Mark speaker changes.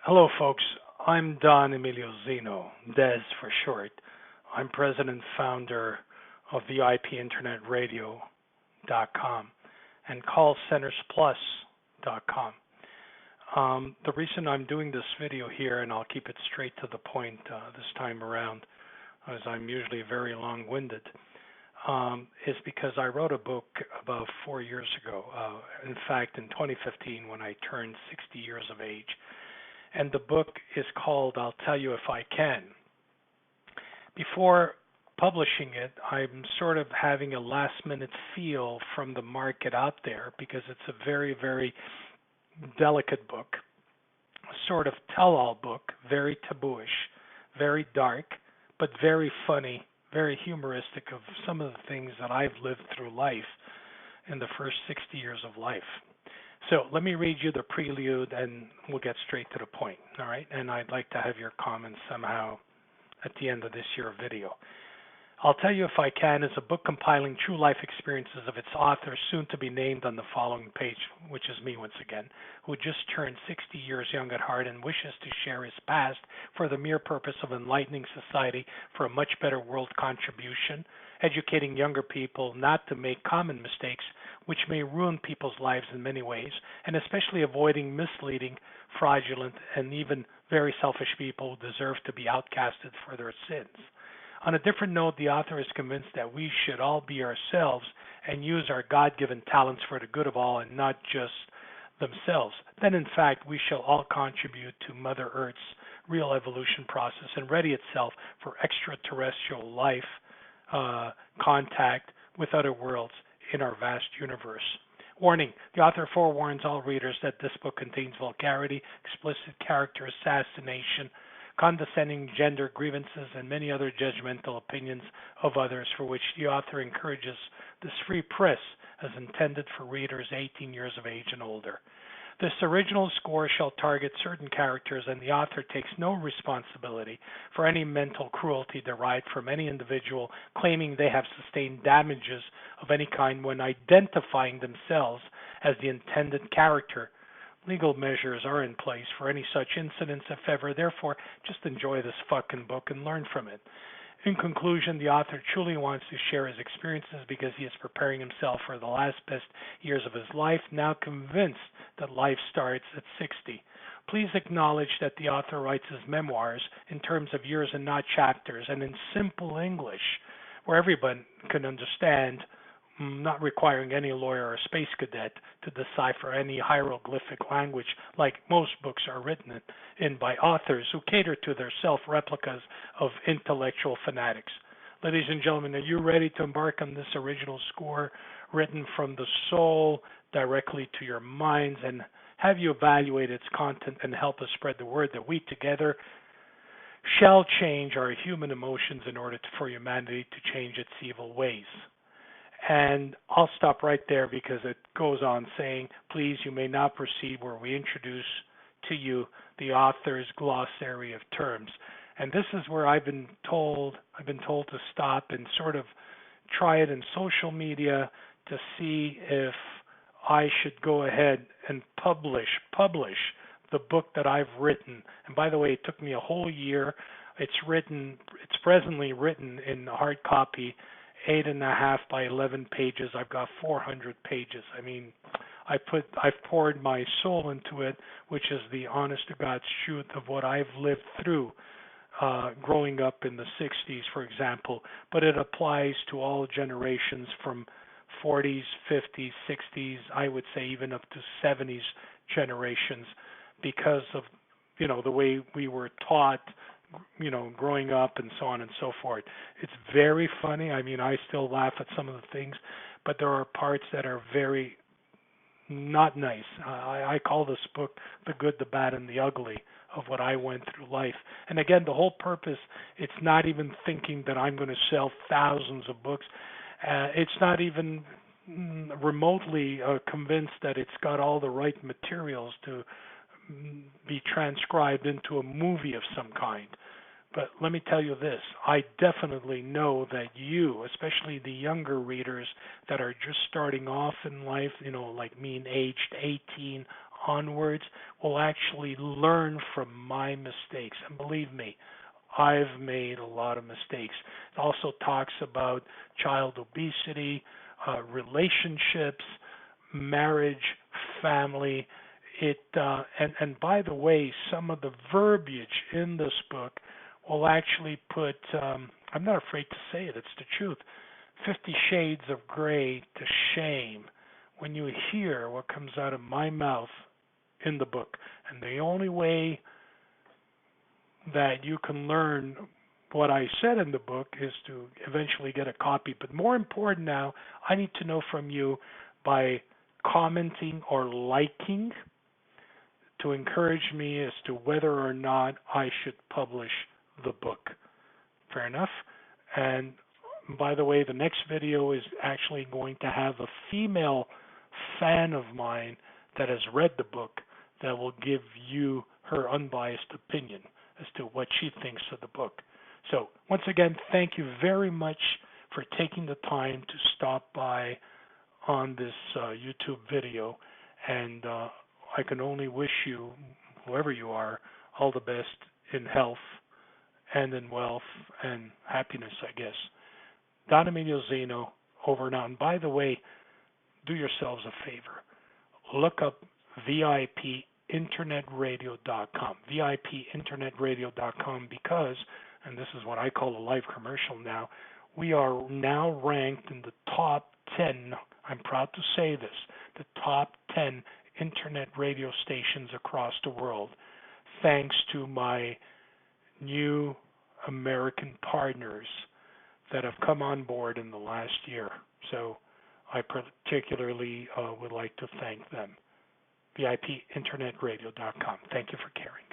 Speaker 1: Hello, folks. I'm Don Emilio Zeno, Des for short. I'm president and founder of VIPInternetRadio.com and callcentersplus.com. The reason I'm doing this video here, and I'll keep it straight to the point this time around, as I'm usually very long-winded, is because I wrote a book about 4 years ago. In fact, in 2015, when I turned 60 years of age. And the book is called I'll Tell You If I Can. Before publishing it, I'm sort of having a last-minute feel from the market out there because it's a very, very delicate book, a sort of tell-all book, very tabooish, very dark, but very funny, very humoristic of some of the things that I've lived through life in the first 60 years of life. So let me read you the prelude and we'll get straight to the point, all right? And I'd like to have your comments somehow at the end of this year video. I'll Tell You If I Can is a book compiling true life experiences of its author, soon to be named on the following page, which is me once again, who just turned 60 years young at heart and wishes to share his past for the mere purpose of enlightening society for a much better world contribution, educating younger people not to make common mistakes which may ruin people's lives in many ways, and especially avoiding misleading, fraudulent, and even very selfish people who deserve to be outcasted for their sins. On a different note, the author is convinced that we should all be ourselves and use our God-given talents for the good of all and not just themselves. Then, in fact, we shall all contribute to Mother Earth's real evolution process and ready itself for extraterrestrial life contact with other worlds in our vast universe. Warning, the author forewarns all readers that this book contains vulgarity, explicit character assassination, condescending gender grievances, and many other judgmental opinions of others for which the author encourages this free press as intended for readers 18 years of age and older. This original score shall target certain characters, and the author takes no responsibility for any mental cruelty derived from any individual claiming they have sustained damages of any kind when identifying themselves as the intended character. Legal measures are in place for any such incidents, if ever. Therefore, just enjoy this fucking book and learn from it. In conclusion, the author truly wants to share his experiences because he is preparing himself for the last best years of his life, now convinced that life starts at 60. Please acknowledge that the author writes his memoirs in terms of years and not chapters, and in simple English, where everyone can understand, not requiring any lawyer or space cadet to decipher any hieroglyphic language like most books are written in by authors who cater to their self-replicas of intellectual fanatics. Ladies and gentlemen, are you ready to embark on this original score written from the soul directly to your minds, and have you evaluate its content and help us spread the word that we together shall change our human emotions in order for humanity to change its evil ways? And I'll stop right there because it goes on saying, please, you may now proceed where we introduce to you the author's glossary of terms. And this is where I've been told to stop and sort of try it in social media to see if I should go ahead and publish the book that I've written. And by the way, it took me a whole year. It's presently written in hard copy, 8.5 by 11 pages. I've got 400 pages. I mean, I've poured my soul into it, which is the honest to God's truth of what I've lived through growing up in the 60s, for example. But it applies to all generations from 40s, 50s, 60s, I would say even up to 70s generations, because of the way we were taught growing up and so on and so forth. It's very funny. I mean, I still laugh at some of the things, but there are parts that are very not nice. I call this book The Good, the Bad, and the Ugly of what I went through life. And again, the whole purpose, it's not even thinking that I'm going to sell thousands of books. It's not even remotely convinced that it's got all the right materials to be transcribed into a movie of some kind. But let me tell you this, I definitely know that you, especially the younger readers that are just starting off in life, like me, aged 18 onwards will actually learn from my mistakes. And believe me, I've made a lot of mistakes. It also talks about child obesity, relationships, marriage, family. And by the way, some of the verbiage in this book will actually put, I'm not afraid to say it, it's the truth, 50 Shades of Gray to shame when you hear what comes out of my mouth in the book. And the only way that you can learn what I said in the book is to eventually get a copy. But more important now, I need to know from you by commenting or liking to encourage me as to whether or not I should publish the book. Fair enough? And by the way, the next video is actually going to have a female fan of mine that has read the book that will give you her unbiased opinion as to what she thinks of the book. So once again, thank you very much for taking the time to stop by on this YouTube video, and I can only wish you, whoever you are, all the best in health and in wealth and happiness, I guess. Don Emilio Zeno, over and out. And by the way, do yourselves a favor. Look up VIPinternetradio.com, VIPinternetradio.com, because, and this is what I call a live commercial now, we are now ranked in the top 10, I'm proud to say this, the top 10 internet radio stations across the world, thanks to my new American partners that have come on board in the last year. So I particularly would like to thank them. VIPinternetradio.com. Thank you for caring.